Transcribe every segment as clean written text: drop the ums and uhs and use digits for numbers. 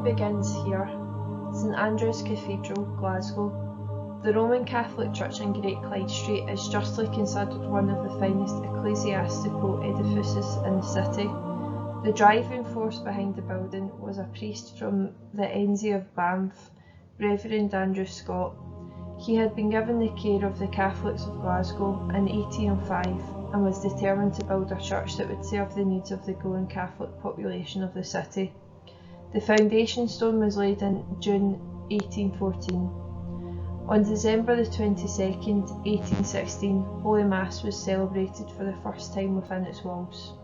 story begins here. St Andrew's Cathedral, Glasgow. The Roman Catholic Church in Great Clyde Street is justly considered one of the finest ecclesiastical edifices in the city. The driving force behind the building was a priest from the Enzie of Banff, Reverend Andrew Scott. He had been given the care of the Catholics of Glasgow in 1805 and was determined to build a church that would serve the needs of the growing Catholic population of the city. The foundation stone was laid in June 1814. On December the 22nd, 1816, Holy Mass was celebrated for the first time within its walls.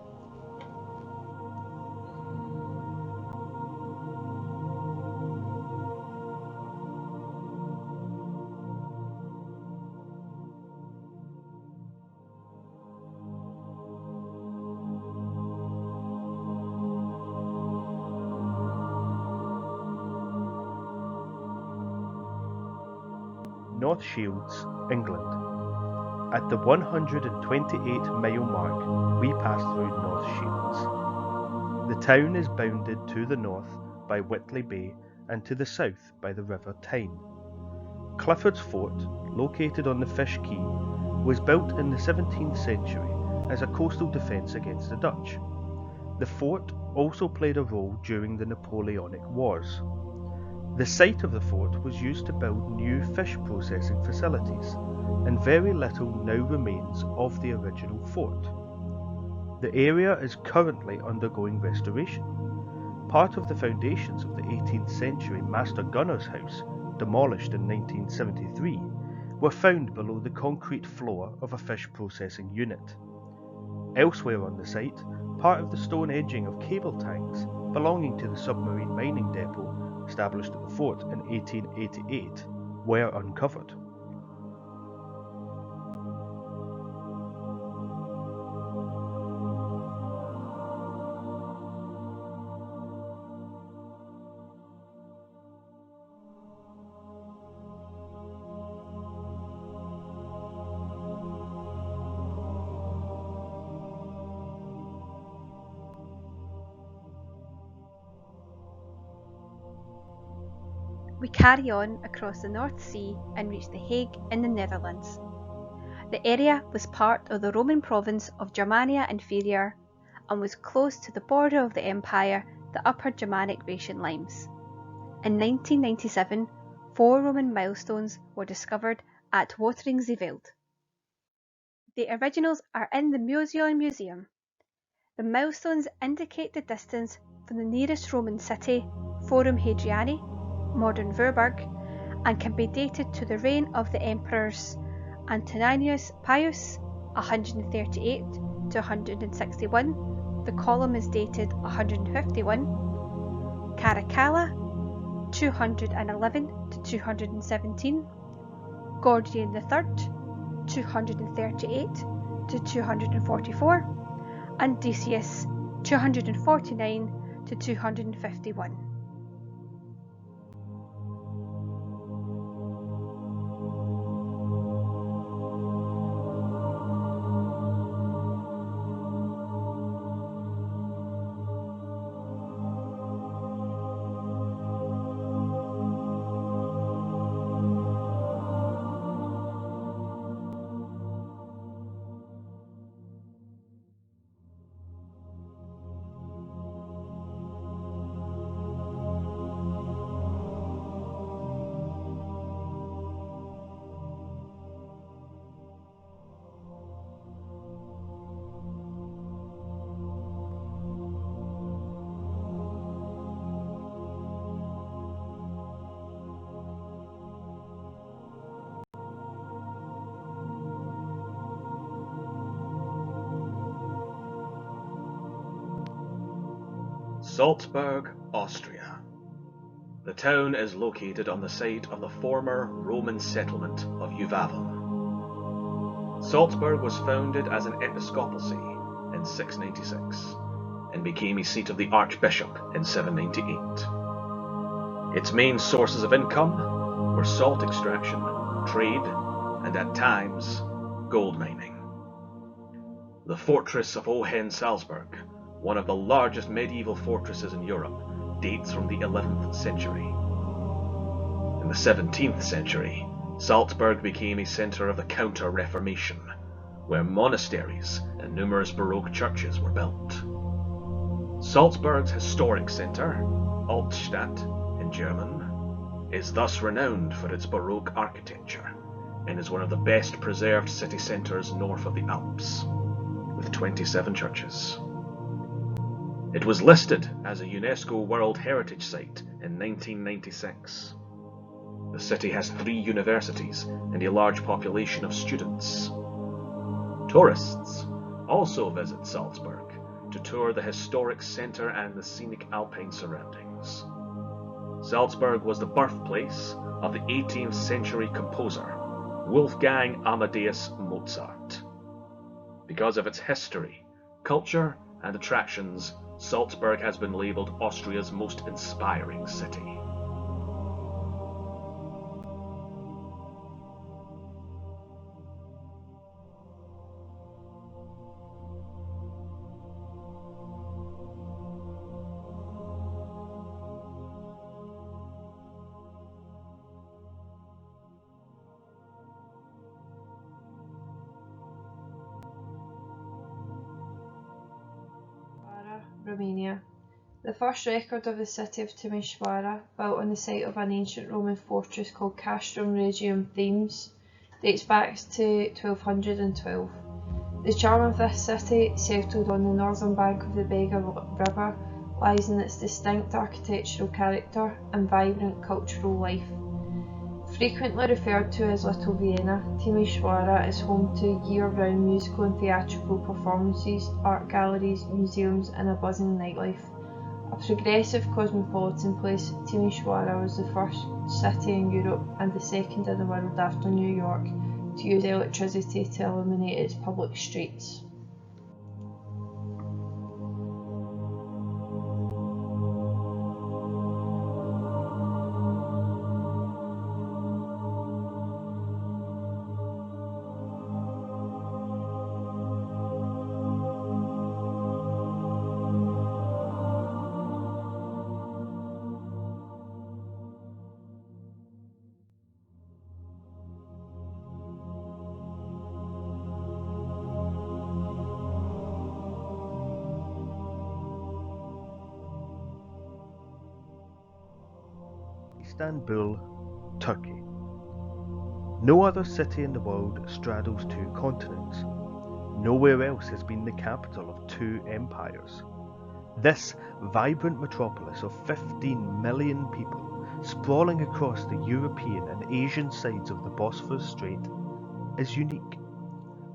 North Shields, England. At the 128-mile mark, we pass through North Shields. The town is bounded to the north by Whitley Bay and to the south by the River Tyne. Clifford's Fort, located on the Fish Quay, was built in the 17th century as a coastal defence against the Dutch. The fort also played a role during the Napoleonic Wars. The site of the fort was used to build new fish processing facilities, and very little now remains of the original fort. The area is currently undergoing restoration. Part of the foundations of the 18th century Master Gunner's House, demolished in 1973, were found below the concrete floor of a fish processing unit. Elsewhere on the site, part of the stone edging of cable tanks belonging to the submarine mining depot established at the fort in 1888 were uncovered. We carry on across the North Sea and reach The Hague in the Netherlands. The area was part of the Roman province of Germania Inferior and was close to the border of the empire, the Upper Germanic Racian limes. In 1997, 4 Roman milestones were discovered at Wateringse-Veld. The originals are in the Museum. The milestones indicate the distance from the nearest Roman city, Forum Hadriani, modern Würburg, and can be dated to the reign of the emperors Antoninus Pius 138 to 161. The column is dated 151. Caracalla 211 to 217. Gordian III 238 to 244, and Decius 249 to 251. Salzburg, Austria. The town is located on the site of the former Roman settlement of Juvavum. Salzburg was founded as an episcopal see in 696 and became a seat of the archbishop in 798. Its main sources of income were salt extraction, trade, and at times, gold mining. The fortress of Hohensalzburg, one of the largest medieval fortresses in Europe, dates from the 11th century. In the 17th century, Salzburg became a centre of the Counter-Reformation, where monasteries and numerous Baroque churches were built. Salzburg's historic centre, Altstadt in German, is thus renowned for its Baroque architecture and is one of the best preserved city centres north of the Alps, with 27 churches. It was listed as a UNESCO World Heritage Site in 1996. The city has 3 universities and a large population of students. Tourists also visit Salzburg to tour the historic centre and the scenic alpine surroundings. Salzburg was the birthplace of the 18th century composer Wolfgang Amadeus Mozart. Because of its history, culture, and attractions, Salzburg has been labelled Austria's most inspiring city. Romania. The first record of the city of Timișoara, built on the site of an ancient Roman fortress called Castrum Regium Themes, dates back to 1212. The charm of this city, settled on the northern bank of the Bega River, lies in its distinct architectural character and vibrant cultural life. Frequently referred to as Little Vienna, Timișoara is home to year-round musical and theatrical performances, art galleries, museums and a buzzing nightlife. A progressive cosmopolitan place, Timișoara was the first city in Europe and the second in the world after New York to use electricity to illuminate its public streets. Istanbul, Turkey. No other city in the world straddles 2 continents. Nowhere else has been the capital of 2 empires. This vibrant metropolis of 15 million people, sprawling across the European and Asian sides of the Bosphorus Strait, is unique.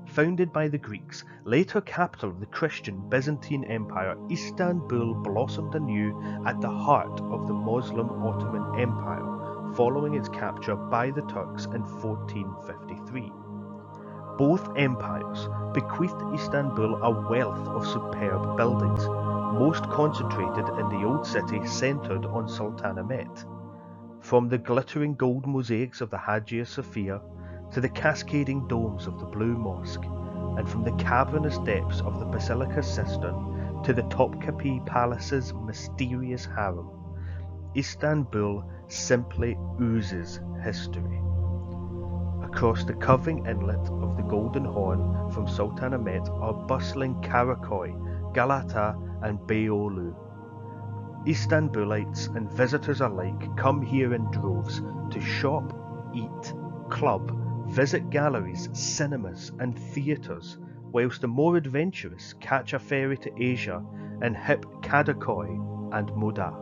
Founded by the Greeks, later capital of the Christian Byzantine Empire, Istanbul blossomed anew at the heart of the Muslim Ottoman Empire, following its capture by the Turks in 1453. Both empires bequeathed Istanbul a wealth of superb buildings, most concentrated in the old city centred on Sultanahmet. From the glittering gold mosaics of the Hagia Sophia to the cascading domes of the Blue Mosque, and from the cavernous depths of the Basilica Cistern to the Topkapi Palace's mysterious harem, Istanbul simply oozes history. Across the curving inlet of the Golden Horn from Sultanahmet are bustling Karakoy, Galata and Beyoğlu. Istanbulites and visitors alike come here in droves to shop, eat, club, visit galleries, cinemas and theatres, whilst the more adventurous catch a ferry to Asia in hip Kadakoy and Moda.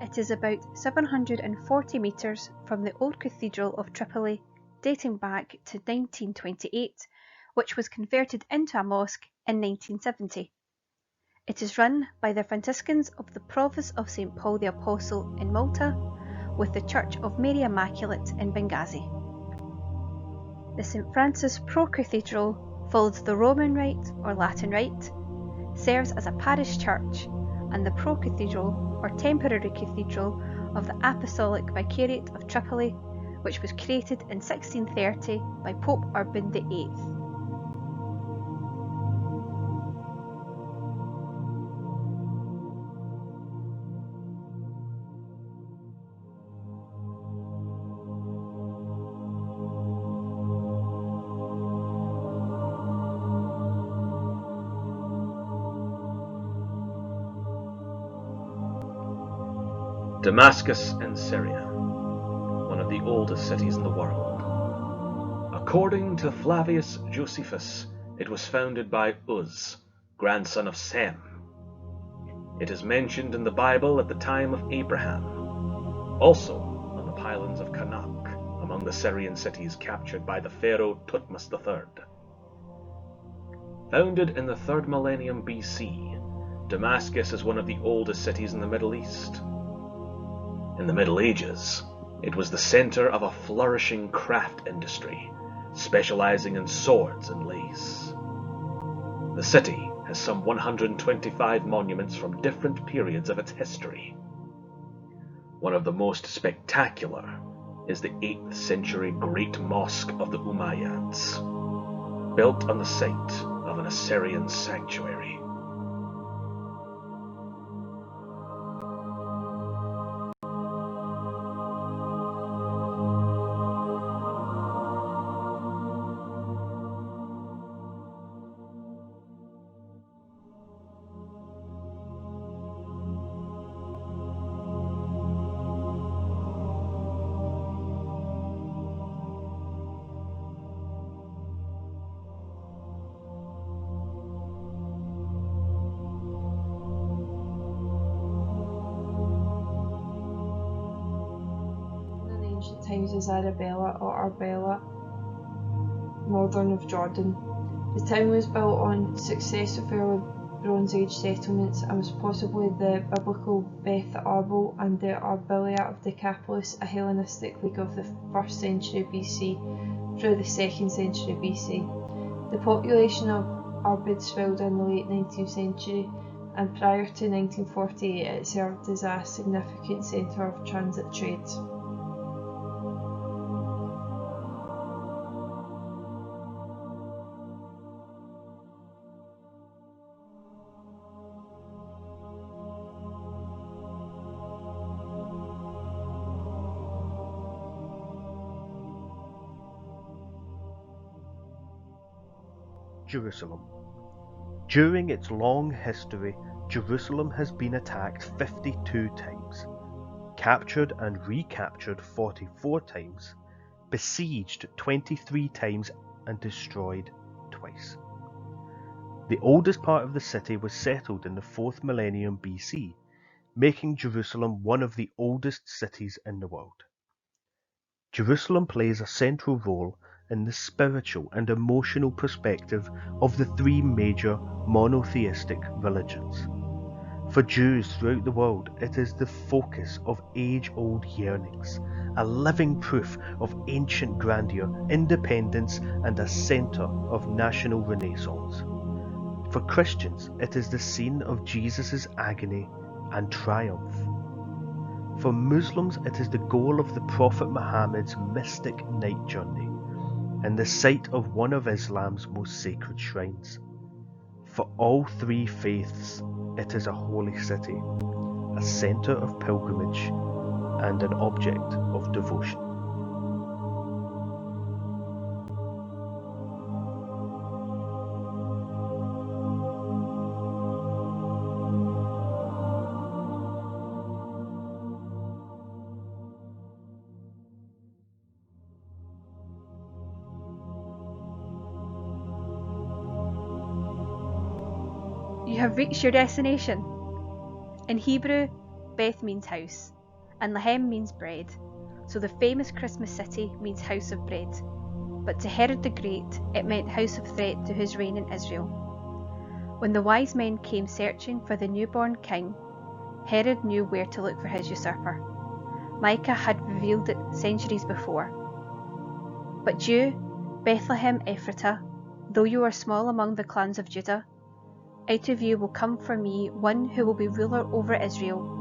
It is about 740 metres from the old Cathedral of Tripoli, dating back to 1928, which was converted into a mosque in 1970. It is run by the Franciscans of the Province of St. Paul the Apostle in Malta, with the Church of Mary Immaculate in Benghazi. The St. Francis Pro-Cathedral follows the Roman Rite or Latin Rite, serves as a parish church, and the Pro-Cathedral or temporary cathedral of the Apostolic Vicariate of Tripoli, which was created in 1630 by Pope Urban VIII. Damascus in Syria, one of the oldest cities in the world. According to Flavius Josephus, it was founded by Uz, grandson of Sem. It is mentioned in the Bible at the time of Abraham, also on the pylons of Karnak, among the Syrian cities captured by the pharaoh Thutmose III. Founded in the 3rd millennium BC, Damascus is one of the oldest cities in the Middle East. In the Middle Ages, it was the center of a flourishing craft industry, specializing in swords and lace. The city has some 125 monuments from different periods of its history. One of the most spectacular is the 8th century Great Mosque of the Umayyads, built on the site of an Assyrian sanctuary. Times as Arabella or Arbela, northern of Jordan. The town was built on successive early Bronze Age settlements and was possibly the biblical Beth Arbel and the Arbelia of Decapolis, a Hellenistic league of the 1st century BC through the 2nd century BC. The population of Arbid swelled in the late 19th century, and prior to 1948 it served as a significant centre of transit trade. Jerusalem. During its long history, Jerusalem has been attacked 52 times, captured and recaptured 44 times, besieged 23 times and destroyed twice. The oldest part of the city was settled in the 4th millennium BC, making Jerusalem one of the oldest cities in the world. Jerusalem plays a central role in the spiritual and emotional perspective of the 3 major monotheistic religions. For Jews throughout the world, it is the focus of age-old yearnings, a living proof of ancient grandeur, independence, and a centre of national renaissance. For Christians, it is the scene of Jesus' agony and triumph. For Muslims, it is the goal of the Prophet Muhammad's mystic night journey, and the site of one of Islam's most sacred shrines. For all 3 faiths, it is a holy city, a centre of pilgrimage, and an object of devotion. You have reached your destination. In Hebrew, Beth means house. and Lehem means bread, so the famous Christmas city means house of bread. But to Herod the Great, it meant house of threat to his reign in Israel. When the wise men came searching for the newborn king, Herod knew where to look for his usurper. Micah had revealed it centuries before. But you, Bethlehem Ephratah, though you are small among the clans of Judah, out of you will come for me one who will be ruler over Israel,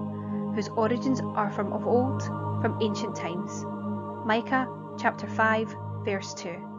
whose origins are from of old, from ancient times. Micah chapter 5, verse 2.